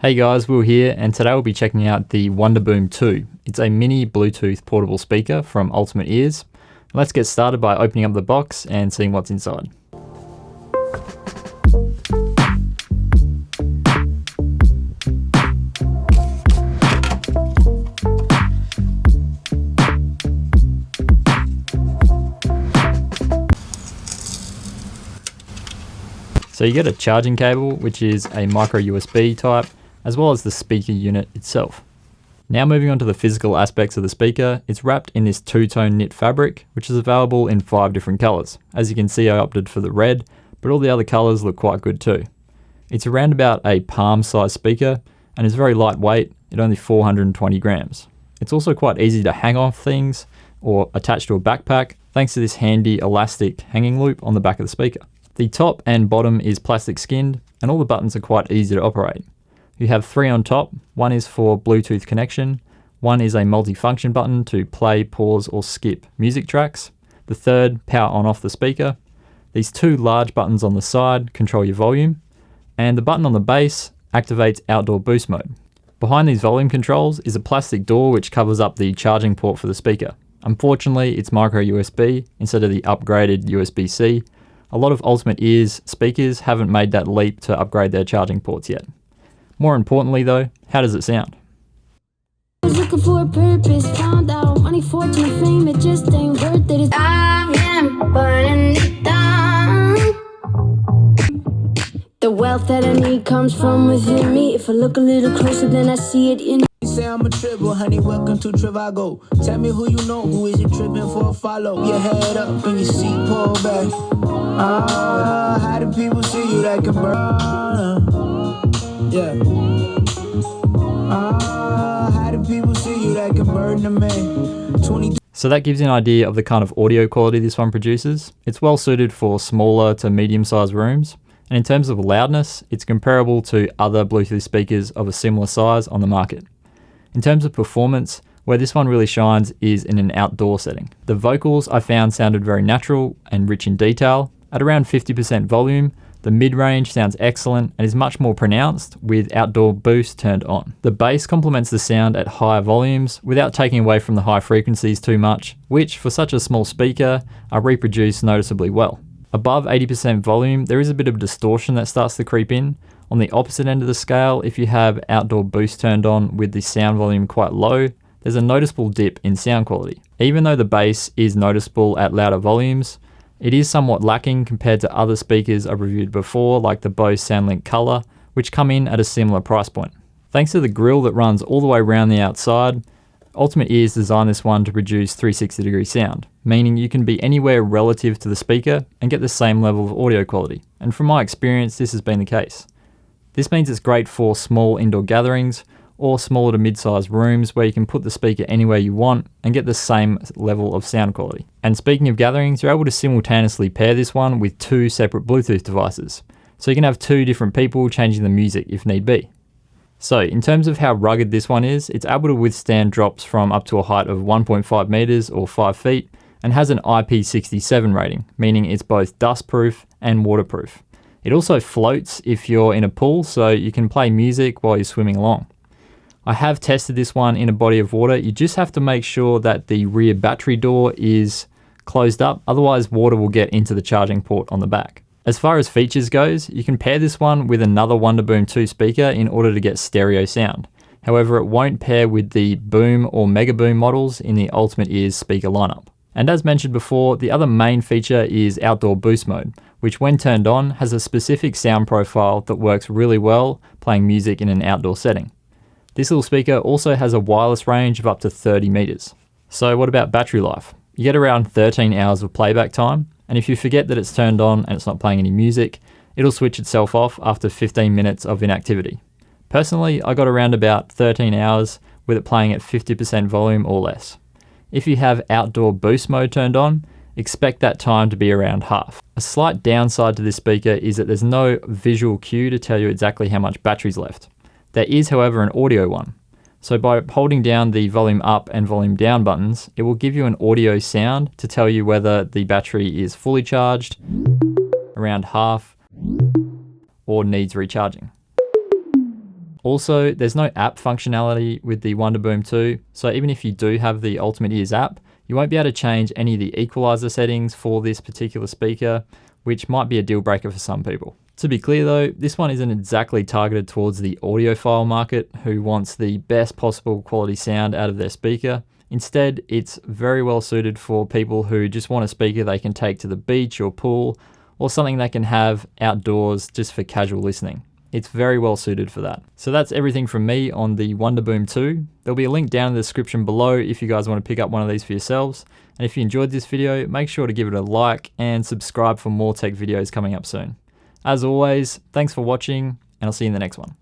Hey guys, Will here, and today we'll be checking out the Wonderboom 2. It's a mini Bluetooth portable speaker from Ultimate Ears. Let's get started by opening up the box and seeing what's inside. So you get a charging cable, which is a micro USB type, as well as the speaker unit itself. Now moving on to the physical aspects of the speaker, it's wrapped in this two-tone knit fabric, which is available in 5 different colours. As you can see, I opted for the red, but all the other colours look quite good too. It's around about a palm-sized speaker, and is very lightweight at only 420 grams. It's also quite easy to hang off things or attach to a backpack, thanks to this handy elastic hanging loop on the back of the speaker. The top and bottom is plastic skinned, and all the buttons are quite easy to operate. You have 3 on top. One is for Bluetooth connection, one is a multi-function button to play, pause or skip music tracks, the third power on off the speaker, these 2 large buttons on the side control your volume, and the button on the base activates outdoor boost mode. Behind these volume controls is a plastic door which covers up the charging port for the speaker. Unfortunately, it's micro USB instead of the upgraded USB-C. A lot of Ultimate Ears speakers haven't made that leap to upgrade their charging ports yet. More importantly though, how does it sound? I was looking for a purpose, found out money, fortune, fame, it just ain't worth it. I am burning it down. The wealth that I need comes from within me. If I look a little closer, then I see it in. Say I'm a triple, honey, welcome to Trivago. Tell me who you know, who isn't tripping for a follow. Your head up and your seat pulled back. How do people see you that can burn? Yeah. How do people see you that can burn the man? 20. So that gives you an idea of the kind of audio quality this one produces. It's well suited for smaller to medium-sized rooms. And in terms of loudness, it's comparable to other Bluetooth speakers of a similar size on the market. In terms of performance, where this one really shines is in an outdoor setting. The vocals I found sounded very natural and rich in detail. At around 50% volume, the mid-range sounds excellent and is much more pronounced with outdoor boost turned on. The bass complements the sound at higher volumes without taking away from the high frequencies too much, which for such a small speaker are reproduced noticeably well. Above 80% volume, there is a bit of distortion that starts to creep in. On the opposite end of the scale, if you have outdoor boost turned on with the sound volume quite low, there's a noticeable dip in sound quality. Even though the bass is noticeable at louder volumes, it is somewhat lacking compared to other speakers I've reviewed before, like the Bose SoundLink Color, which come in at a similar price point. Thanks to the grille that runs all the way around the outside, Ultimate Ears designed this one to produce 360-degree sound, meaning you can be anywhere relative to the speaker and get the same level of audio quality. And from my experience, this has been the case. This means it's great for small indoor gatherings or smaller to mid-sized rooms where you can put the speaker anywhere you want and get the same level of sound quality. And speaking of gatherings, you're able to simultaneously pair this one with 2 separate Bluetooth devices. So you can have 2 different people changing the music if need be. So in terms of how rugged this one is, it's able to withstand drops from up to a height of 1.5 meters or 5 feet and has an IP67 rating, meaning it's both dustproof and waterproof. It also floats if you're in a pool, so you can play music while you're swimming along. I have tested this one in a body of water. You just have to make sure that the rear battery door is closed up, otherwise water will get into the charging port on the back. As far as features goes, you can pair this one with another Wonderboom 2 speaker in order to get stereo sound. However, it won't pair with the Boom or Mega Boom models in the Ultimate Ears speaker lineup. And as mentioned before, the other main feature is outdoor boost mode, which when turned on has a specific sound profile that works really well playing music in an outdoor setting. This little speaker also has a wireless range of up to 30 meters. So what about battery life? You get around 13 hours of playback time, and if you forget that it's turned on and it's not playing any music, it'll switch itself off after 15 minutes of inactivity. Personally, I got around about 13 hours with it playing at 50% volume or less. If you have outdoor boost mode turned on, expect that time to be around half. A slight downside to this speaker is that there's no visual cue to tell you exactly how much battery's left. There is, however, an audio one. So by holding down the volume up and volume down buttons, it will give you an audio sound to tell you whether the battery is fully charged, around half, or needs recharging. Also, there's no app functionality with the Wonderboom 2, so even if you do have the Ultimate Ears app, you won't be able to change any of the equalizer settings for this particular speaker, which might be a deal breaker for some people. To be clear though, this one isn't exactly targeted towards the audiophile market who wants the best possible quality sound out of their speaker. Instead, it's very well suited for people who just want a speaker they can take to the beach or pool, or something they can have outdoors just for casual listening. It's very well suited for that. So that's everything from me on the Wonderboom 2. There'll be a link down in the description below if you guys want to pick up one of these for yourselves. And if you enjoyed this video, make sure to give it a like and subscribe for more tech videos coming up soon. As always, thanks for watching, and I'll see you in the next one.